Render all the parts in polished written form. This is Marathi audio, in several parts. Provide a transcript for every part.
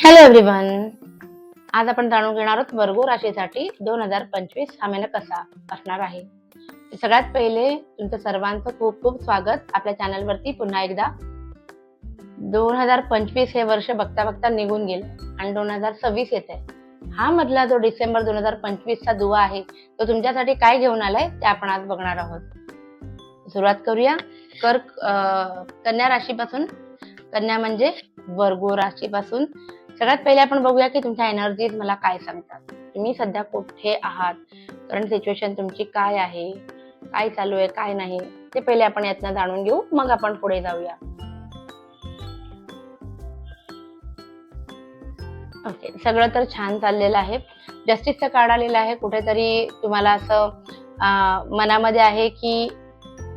Hello everyone. आज आपण जाणून घेणार आहोत वर्गो राशीसाठी 2025 हा महिना कसा असणार आहे. सगळ्यात पहिले तुमचं सर्वांचं खूप खूप स्वागत आपल्या चॅनलवरती पुन्हा एकदा. 2025 हे वर्ष बघता बघता निघून गेलं आणि 2026 येत आहे. हा मधला जो डिसेंबर 2025 चा दुवा आहे तो तुमच्यासाठी काय घेऊन आलाय ते आपण आज बघणार आहोत. सुरुवात करूया कन्या राशीपासून. कन्या म्हणजे वर्गो राशीपासून. सगळ्यात पहिले आपण बघूया की तुमच्या एनर्जीज मला काय सांगतात. तुम्ही सध्या कुठे आहात, करंट सिच्युएशन तुमची काय आहे, काय चालू आहे काय नाही ते पहिले आपण यातनं जाणून घेऊ, मग आपण पुढे जाऊया. ओके, सगळं तर छान चाललेलं आहे. जस्टिसचं कार्ड आलेलं आहे. कुठेतरी तुम्हाला असं मनामध्ये आहे की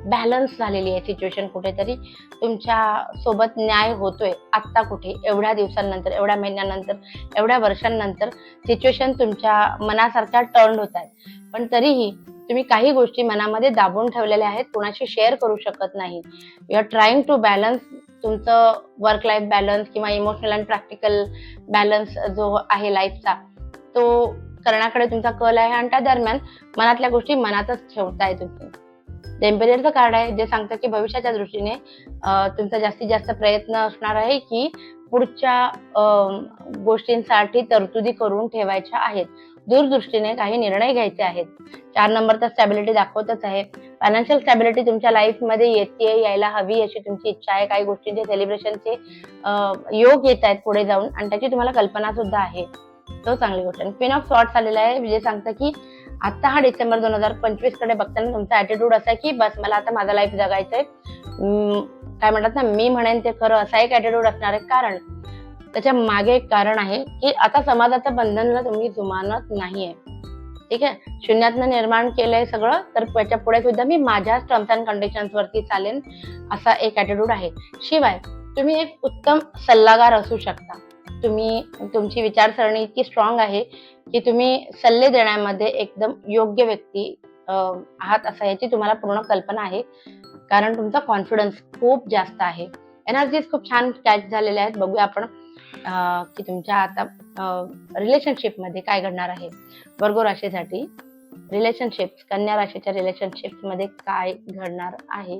बॅलन्स झालेली आहे सिच्युएशन, कुठेतरी तुमच्या सोबत न्याय होतोय. आत्ता कुठे एवढ्या दिवसांनंतर, एवढ्या महिन्यानंतर, एवढ्या वर्षांनंतर सिच्युएशन तुमच्या मनासारख्या टर्न होत आहे. पण तरीही तुम्ही काही गोष्टी मनामध्ये दाबून ठेवलेल्या आहेत, कोणाशी शेअर करू शकत नाही. You are trying to balance तुमचं वर्क लाईफ बॅलन्स किंवा इमोशनल अँड प्रॅक्टिकल बॅलन्स जो आहे लाईफचा, तो करण्याकडे तुमचा कल आहे आणि त्या दरम्यान मनातल्या गोष्टी मनातच ठेवताय तुम्ही. टेम्परेचरचं कार्ड आहे जे सांगतं की भविष्याच्या दृष्टीने तुमचा जास्तीत जास्त प्रयत्न असणार आहे की पुढच्या गोष्टींसाठी तरतुदी करून ठेवायच्या आहेत. दूरदृष्टीने काही निर्णय घ्यायचे आहेत. 4 नंबरचा स्टॅबिलिटी दाखवतच आहे. फायनान्शियल स्टॅबिलिटी तुमच्या लाईफमध्ये यायला हवी अशी तुमची इच्छा आहे. काही गोष्टींचे सेलिब्रेशनचे योग येत आहेत पुढे जाऊन आणि त्याची तुम्हाला कल्पना सुद्धा आहे. तो चांगली गोष्ट आहे. क्वीन ऑफ सॉर्ड्स आलेला आहे जे सांगतं की आता हा डिसेंबर 2025 कडे बघताना तुमचा ऍटिट्यूड असा आहे की बस मला आता माझा लाईफ जगायचंय. काय म्हणतात ना, मी म्हणेन ते खरं, असा एक ऍटिट्यूड असणार आहे. कारण त्याच्या मागे एक कारण आहे की आता समाजाच्या बंधनला तुम्ही जुमानत नाहीये. ठीक आहे, शून्यातनं निर्माण केलंय सगळं, तर त्याच्या पुढे सुद्धा मी माझ्या टर्म्स अँड कंडिशन्स वरती चालेन, असा एक ऍटिट्यूड आहे. शिवाय तुम्ही एक उत्तम सल्लागार असू शकता. तुमची विचारसरणी इतकी स्ट्रॉंग आहे की तुम्ही सल्ले देण्यामध्ये एकदम योग्य व्यक्ती आहात, असं याची तुम्हाला पूर्ण कल्पना आहे. कारण तुमचा कॉन्फिडन्स खूप जास्त आहे. एनर्जीज खूप छान कॅच झालेल्या आहेत. बघूया आपण की तुमच्या आता रिलेशनशिपमध्ये काय घडणार आहे. वर्गो राशीसाठी रिलेशनशिप्स, कन्या राशीच्या रिलेशनशिप्स मध्ये काय घडणार आहे.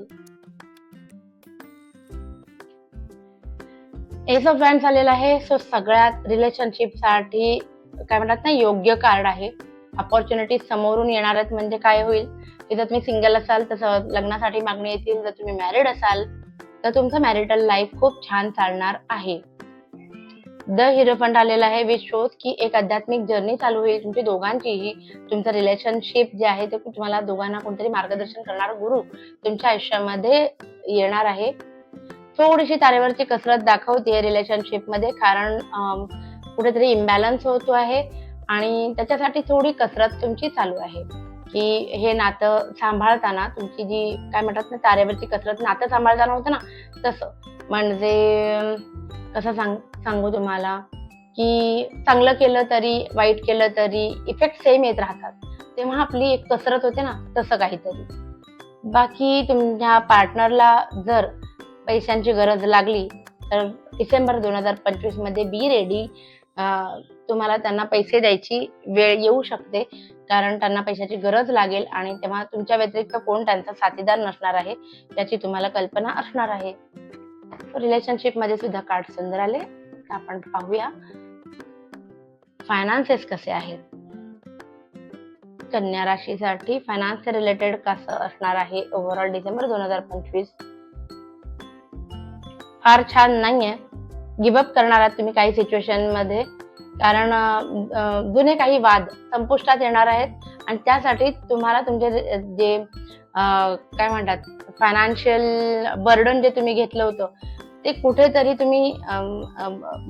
एस ऑफ वॅन्ड्स आलेला आहे. सो सगळ्यात रिलेशनशिप साठी काय म्हणतात ना, योग्य कार्ड आहे. अपॉर्च्युनिटी समोरून येणार आहेत. म्हणजे काय होईल की जर तुम्ही सिंगल असाल तर लग्नासाठी मागणी येतील. जर तुम्ही मॅरिड असाल तर तुमचं मॅरिटल लाईफ खूप छान चालणार आहे. द हिरोफंट आलेला आहे विच शोज की एक आध्यात्मिक जर्नी चालू होईल तुमची दोघांचीही. तुमचं रिलेशनशिप जे आहे ते तुम्हाला दोघांना कोणतरी मार्गदर्शन करणारा गुरु तुमच्या आयुष्यामध्ये येणार आहे. थोडीशी तारेवरची कसरत दाखवते रिलेशनशिप मध्ये, कारण कुठेतरी इम्बॅलन्स होतो आहे आणि त्याच्यासाठी थोडी कसरत तुमची चालू आहे की हे नातं सांभाळताना तुमची जी काय म्हणतात ना, तारेवरची कसरत नातं सांभाळताना होतं ना तसं. म्हणजे कसं सांगू तुम्हाला की चांगलं केलं तरी वाईट केलं तरी इफेक्ट सेम येत राहतात, तेव्हा आपली एक कसरत होते ना, तसं काहीतरी. बाकी तुमच्या पार्टनरला जर पैशांची गरज लागली तर डिसेंबर 2025 मध्ये बी रेडी. तुम्हाला त्यांना पैसे द्यायची वेळ येऊ शकते, कारण त्यांना पैशाची गरज लागेल आणि तेव्हा तुमच्या व्यतिरिक्त कोण त्यांचा साथीदार नसणार आहे त्याची तुम्हाला कल्पना असणार आहे. रिलेशनशिप मध्ये सुद्धा कार्ड सुंदर आले. आपण पाहूया फायनान्सेस कसे आहेत. कन्या राशीसाठी फायनान्स रिलेटेड कसं असणार आहे ओव्हरऑल डिसेंबर 2025. फार छान नाहीये. गिव्हअप करणार आहात तुम्ही काही सिच्युएशन मध्ये, कारण जुने काही वाद संपुष्टात येणार आहेत आणि त्यासाठी तुम्हाला तुमचे जे काय म्हणतात फायनान्शियल बर्डन जे तुम्ही घेतलं होतं ते कुठेतरी तुम्ही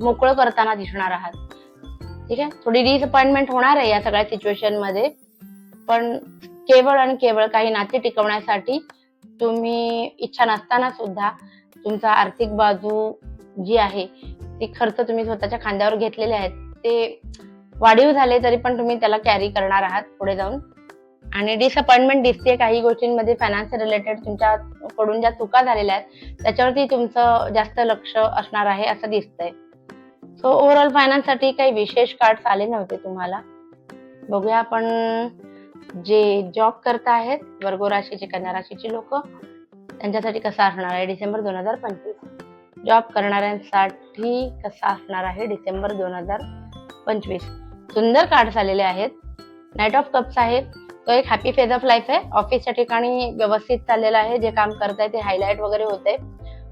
मोकळं करताना दिसणार आहात. ठीक आहे, थोडी डिसअपॉइंटमेंट होणार आहे या सगळ्या सिच्युएशन मध्ये, पण केवळ आणि केवळ काही नाते टिकवण्यासाठी तुम्ही इच्छा नसताना सुद्धा तुमचा आर्थिक बाजू जी आहे ती खर्च तुम्ही स्वतःच्या खांद्यावर घेतलेले आहेत, ते वाढीव झाले तरी पण तुम्ही त्याला कॅरी करणार आहात पुढे जाऊन. आणि डिसअपॉइंटमेंट दिसते काही गोष्टींमध्ये फायनान्स रिलेटेड. तुमच्याकडून ज्या चुका झालेल्या आहेत त्याच्यावरती तुमचं जास्त लक्ष असणार आहे असं दिसतंय. सो ओव्हरऑल फायनान्स साठी काही विशेष कार्ड्स आले नव्हते तुम्हाला. बघूया आपण जे जॉब करत आहेत वर्गो राशीचे, कन्या राशीचे लोक, त्यांच्यासाठी कसा असणार आहे डिसेंबर 2025. जॉब करणाऱ्यांसाठी कसा असणार आहे डिसेंबर 2025. सुंदर कार्ड्स आलेले आहेत. नाईट ऑफ कप्स आहे, तो एक हॅपी फेज ऑफ लाईफ आहे. ऑफिसच्या ठिकाणी व्यवस्थित चाललेलं आहे, जे काम करताय ते हायलाइट वगैरे होते.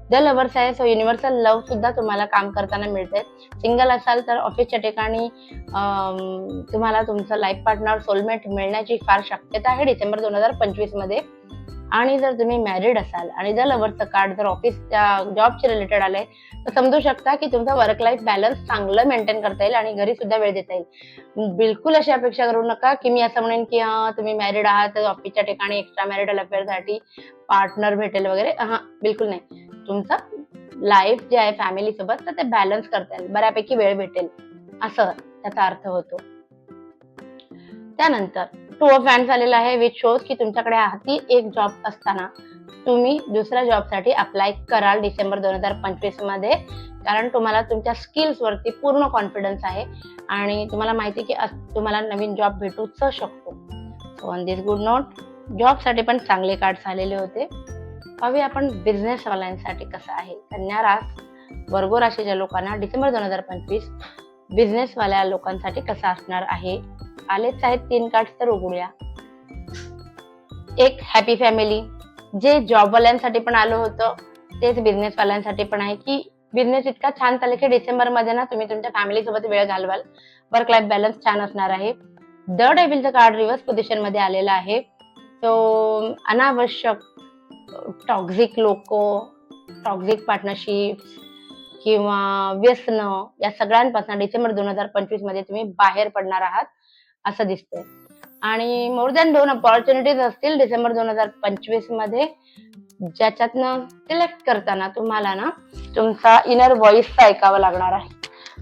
द लवर्स आहे, सो युनिव्हर्सल लव्ह सुद्धा तुम्हाला काम करताना मिळते. सिंगल असाल तर ऑफिसच्या ठिकाणी तुम्हाला तुमचं लाईफ पार्टनर सोलमेट मिळण्याची फार शक्यता आहे डिसेंबर 2025 मध्ये. आणि जर तुम्ही मॅरिड असाल आणि द लवर्सचं कार्ड जर ऑफिसच्या जॉबच्या रिलेटेड आलंय तर समजू शकता की तुमचा वर्क लाईफ बॅलन्स चांगलं मेंटेन करता येईल आणि घरी सुद्धा वेळ देता येईल. बिलकुल अशी अपेक्षा करू नका की मी असं म्हणेन की तुम्ही मॅरिड आहात तर ऑफिसच्या ठिकाणी एक्स्ट्रा मॅरिटल अफेअरसाठी पार्टनर भेटेल वगैरे. बिलकुल नाही. तुमचं लाईफ जे आहे फॅमिली सोबत तर ते बॅलन्स करता येईल, बऱ्यापैकी वेळ भेटेल असं त्याचा अर्थ होतो. त्यानंतर टू ऑफ वॅन्ड्स आलेला आहे, विच शोज की तुमच्याकडे हाती एक जॉब असताना तुम्ही दुसऱ्या जॉबसाठी अप्लाय कराल डिसेंबर 2025 मध्ये, कारण तुम्हाला तुमच्या स्किल्स वरती पूर्ण कॉन्फिडन्स आहे आणि तुम्हाला माहिती की तुम्हाला नवीन जॉब भेटूच शकतो. So on this good note जॉबसाठी पण चांगले कार्ड्स आलेले होते. पाहूया आपण बिझनेस वाल्यांसाठी कसं आहे. कन्या रास वर्गो राशीच्या लोकांना डिसेंबर 2025 बिझनेस वाल्या लोकांसाठी कसं असणार आहे. आलेच आहेत 3 कार्ड्स, तर उघडूया. एक हॅपी फॅमिली, जे जॉबवाल्यांसाठी पण आलं होतं तेच बिझनेस वाल्यांसाठी पण आहे की बिझनेस इतका छान चालेल की डिसेंबर मध्ये ना तुम्ही तुमच्या फॅमिली सोबत वेळ घालवाल. वर्क लाईफ बॅलन्स छान असणार आहे. द डेव्हिलचं कार्ड रिव्हर्स पोझिशन मध्ये आलेलं आहे. तो अनावश्यक टॉक्झिक लोक, टॉक्झिक पार्टनरशिप किंवा व्यसन या सगळ्यांपासून डिसेंबर 2025 मध्ये तुम्ही बाहेर पडणार आहात असं दिसतंय. आणि मोर दॅन 2 अपॉर्च्युनिटीज असतील डिसेंबर 2025 मध्ये, ज्याच्यातनं सिलेक्ट करताना तुम्हाला ना तुमचा इनर व्हॉइस ऐकावं लागणार आहे.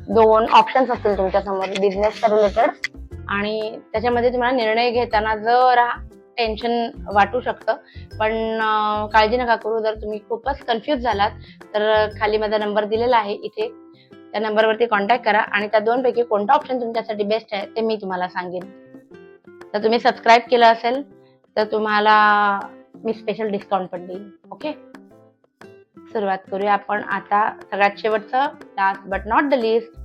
2 ऑप्शन्स असतील तुमच्या समोर बिझनेस रिलेटेड आणि त्याच्यामध्ये तुम्हाला निर्णय घेताना जरा टेन्शन वाटू शकतं, पण काळजी नका करू. जर तुम्ही खूपच कन्फ्युज झालात तर खाली माझा नंबर दिलेला आहे इथे, त्या नंबरवरती कॉन्टॅक्ट करा आणि त्या 2 पैकी कोणता ऑप्शन तुमच्यासाठी बेस्ट आहे ते मी तुम्हाला सांगेन. तर तुम्ही सबस्क्राईब केलं असेल तर तुम्हाला मी स्पेशल डिस्काउंट पण देईन. ओके, सुरुवात करूया आपण आता. सगळ्यात शेवटचं, last but not the list,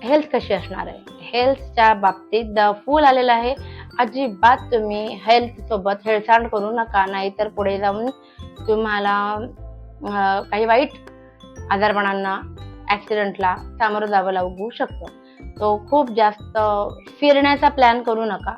health कशी असणार आहे. हेल्थच्या बाबतीत द फूल आलेलं आहे. अजिबात तुम्ही हेल्थ सोबत हेळसांड करू नका, नाहीतर पुढे जाऊन तुम्हाला काही वाईट आजारपणांना, ऍक्सिडेंटला सामोरं जावं लागू शकतं. तो खूप जास्त फिरण्याचा प्लॅन करू नका.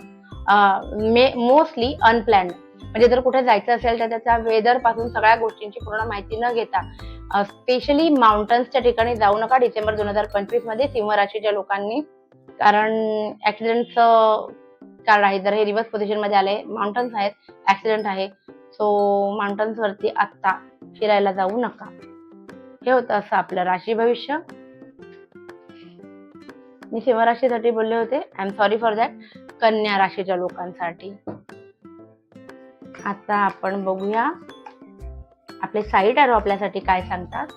मोस्टली अनप्लॅन्ड, म्हणजे जर कुठे जायचं असेल तर त्याच्या वेदर पासून सगळ्या गोष्टींची पूर्ण माहिती न घेता स्पेशली माउंटन्सच्या ठिकाणी जाऊ नका डिसेंबर 2025 मध्ये सिंह राशीच्या लोकांनी, कारण ऍक्सिडेंटचं कार्ड आहे. जर हे रिव्हर्स पोझिशन मध्ये आले, माउंटन्स आहेत, ऍक्सिडेंट आहे, सो माउंटन्स वरती आत्ता फिरायला जाऊ नका. हे होतं असं आपलं राशी भविष्य. मी सिंह राशीसाठी बोलले होते, I am sorry for that. कन्या राशीच्या लोकांसाठी आता आपण बघूया आपले साईड एरो आपल्यासाठी काय सांगतात.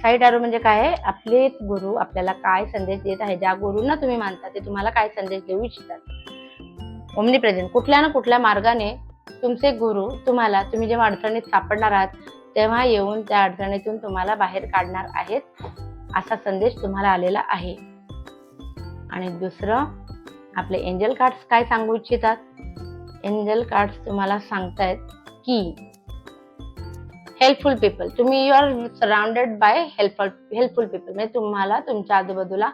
साईड एरो म्हणजे काय आहे, आपले गुरु आपल्याला काय संदेश देत आहे. ज्या गुरूंना तुम्ही मानता ते तुम्हाला काय संदेश देऊ इच्छितात. ओमनी प्रेझेंट, कुठल्या ना कुठल्या मार्गाने तुमचे गुरु तुम्हाला, तुम्ही जेव्हा अडचणीत सापडणार आहात तेव्हा येऊन त्या अडचणीतून तुम्हाला बाहेर काढणार आहेत असा संदेश तुम्हाला आलेला आहे. आणि दुसरं, आपले एंजल कार्ड्स काय सांगू इच्छितात. एंजल कार्ड्स तुम्हाला सांगतायत की हेल्पफुल पीपल, तुम्ही you are surrounded by helpful people, म्हणजे तुम्हाला तुमच्या आजूबाजूला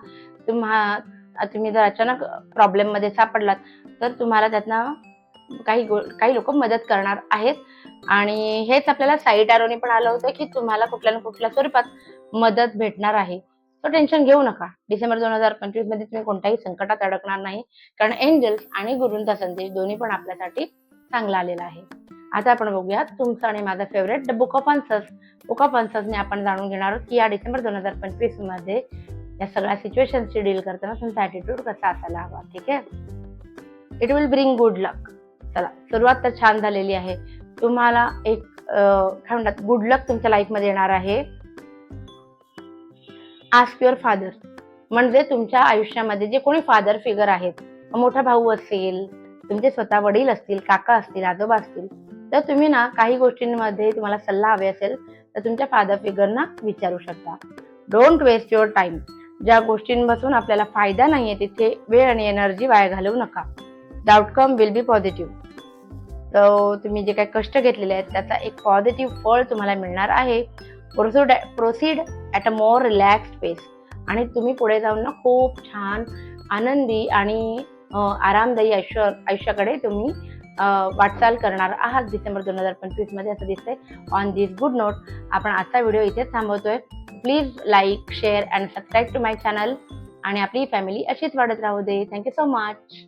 तुम्ही जर अचानक प्रॉब्लेम मध्ये सापडलात तर तुम्हाला त्यातनं काही लोक मदत करणार आहेत. आणि हेच आपल्याला साईड एरोने पण आलं होतं की तुम्हाला कुठल्या ना कुठल्या स्वरूपात मदत भेटणार आहे. तो टेन्शन घेऊ नका. डिसेंबर 2025 मध्ये तुम्ही कोणत्याही संकटात अडकणार नाही, कारण एंजल्स आणि गुरूंचा संदेश दोन्ही पण आपल्यासाठी चांगला आलेला आहे. आता आपण बघूया तुमचं आणि माझं favourite the book of answers. Book of आन्सर्सने आपण जाणून घेणार आहोत की या डिसेंबर 2025 मध्ये या सगळ्या सिच्युएशनशी डील करताना तुमचा ॲटिट्यूड कसा असायला हवा. ठीक आहे, इट विल ब्रिंग गुड लक. चला, सुरुवात तर छान झालेली आहे. तुम्हाला एक काय म्हणतात गुड लक तुमच्या लाईफ मध्ये येणार आहे. आस्क युअर फादर, म्हणजे तुमच्या आयुष्यामध्ये जे कोणी फादर फिगर आहेत, मोठा भाऊ असेल, तुमचे स्वतः वडील असतील, काका असतील, आजोबा असतील, तर तुम्ही ना काही गोष्टींमध्ये तुम्हाला सल्ला हवे असेल तर तुमच्या फादर फिगरना विचारू शकता. Don't waste your time. ज्या गोष्टींपासून आपल्याला फायदा नाहीये तिथे वेळ आणि एनर्जी वाया घालवू नका. The outcome will be positive. तर तुम्ही जे काही कष्ट घेतलेले आहेत त्याचा एक पॉझिटिव्ह फळ तुम्हाला मिळणार आहे. Proceed at a more relaxed pace. आणि तुम्ही पुढे जाऊन ना खूप छान आनंदी आणि आरामदायी आयुष्याकडे तुम्ही वाटचाल करणार आहात डिसेंबर 2025 मध्ये, असं दिसतंय. ऑन दिस गुड नोट आपण आजचा व्हिडिओ इथेच थांबवतोय. Please like, share and subscribe to my channel आणि आपली फॅमिली अशीच वाढत राहू दे. Thank you so much.